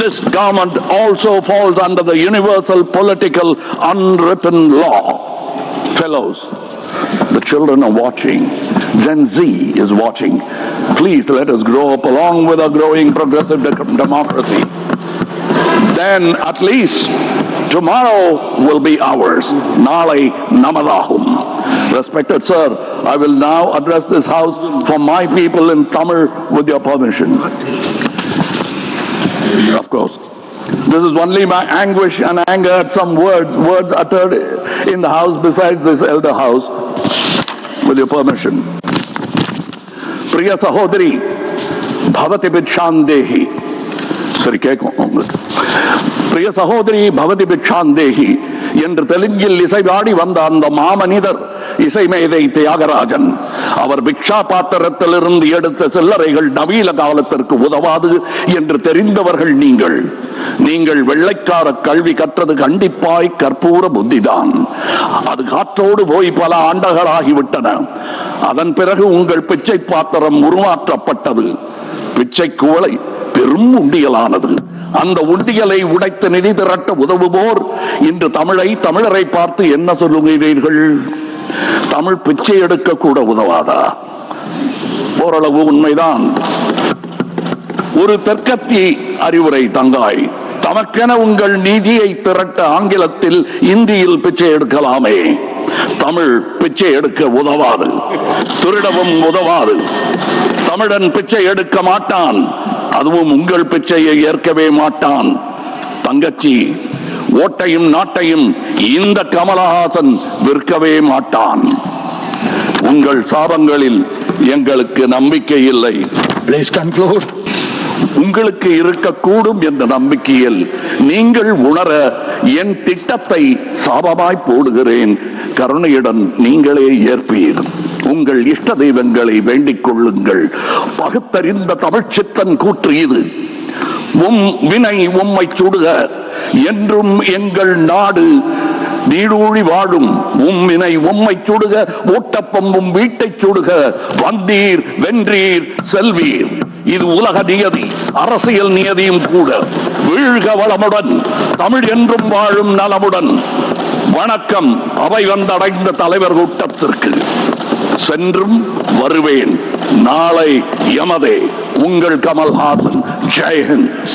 This government also falls under the universal political unwritten law. Fellows, the children are watching. Gen Z is watching. Please let us grow up along with a growing progressive democracy. Then at least tomorrow will be ours. Nalai namadahum. Respected sir, I will now address this house for my people in Tamil with your permission. Of course, this is only my anguish and anger at some words uttered in the house besides this elder house. With your permission. Priya Sahodari, Bhavati Bichandehi. Sorry, Priya Sahodari, Bhavati Bichandehi. என்று தெலுங்கில் இசைவாடி வந்த அந்த மாமனிதர் இசைமேதை தியாகராஜன் அவர் பிக்ஷா பாத்திரத்திலிருந்து எடுத்த சில்லறைகள் நவீன காலத்திற்கு உதவாது என்று தெரிந்தவர்கள் நீங்கள் வெள்ளைக்கார கல்வி கற்றது கண்டிப்பாய் கற்பூர புத்திதான். அது காற்றோடு போய் பல ஆண்டுகளாகிவிட்டன. அதன் பிறகு உங்கள் பிச்சை பாத்திரம் உருமாற்றப்பட்டது. பிச்சை குவளை பெரும் உண்டியலானது. அந்த உண்டியலை உடைத்து நிதி திரட்ட உதவுவோர் இன்று தமிழரை பார்த்து என்ன சொல்லுகிறீர்கள்? தமிழ் பிச்சை எடுக்க கூட உதவாதா? ஓரளவு உண்மைதான். ஒரு தெற்கத்தி அறிவுரை தங்காய், தமக்கென உங்கள் நிதியை திரட்ட ஆங்கிலத்தில் இந்தியில் பிச்சை எடுக்கலாமே. தமிழ் பிச்சை எடுக்க உதவாது, திருடவும் உதவாது. தமிழன் பிச்சை எடுக்க மாட்டான், அதுவும் உங்கள் பிச்சையை ஏற்கவே மாட்டான். தங்கச்சி, ஓட்டையும் நாட்டையும் இந்த கமலஹாசன் விற்கவே மாட்டான். உங்கள் சாபங்களில் எங்களுக்கு நம்பிக்கை இல்லை. Please conclude. உங்களுக்கு இருக்கக்கூடும் என்ற நம்பிக்கையில் நீங்கள் உணர என் திட்டத்தை சாபமாய் போடுகிறேன். கருணையுடன் நீங்களே ஏற்பீர். உங்கள் இஷ்ட தெய்வங்களை வேண்டிக் கொள்ளுங்கள். பகுத்தறிந்த தமிழ்ச்சித்தன் கூற்று இது. வினை உம்மை சுடுக என்றும் எங்கள் நாடு நீடூழி வாழும். வினை உம்மை சுடுக, ஊட்டப்பம்பும் வீட்டை சுடுக. வந்தீர் வென்றீர் செல்வீர். இது உலக நியதி, அரசியல் நியதியும் கூட. வீழ்க வளமுடன், தமிழ் என்றும் வாழும் நலமுடன். வணக்கம் அவை வந்தடைந்த தலைவர் கூட்டத்திற்கு. சென்றும் வருவேன். நாளை எமதே. உங்கள் கமல்ஹாசன். ஜெய்ஹிந்த்.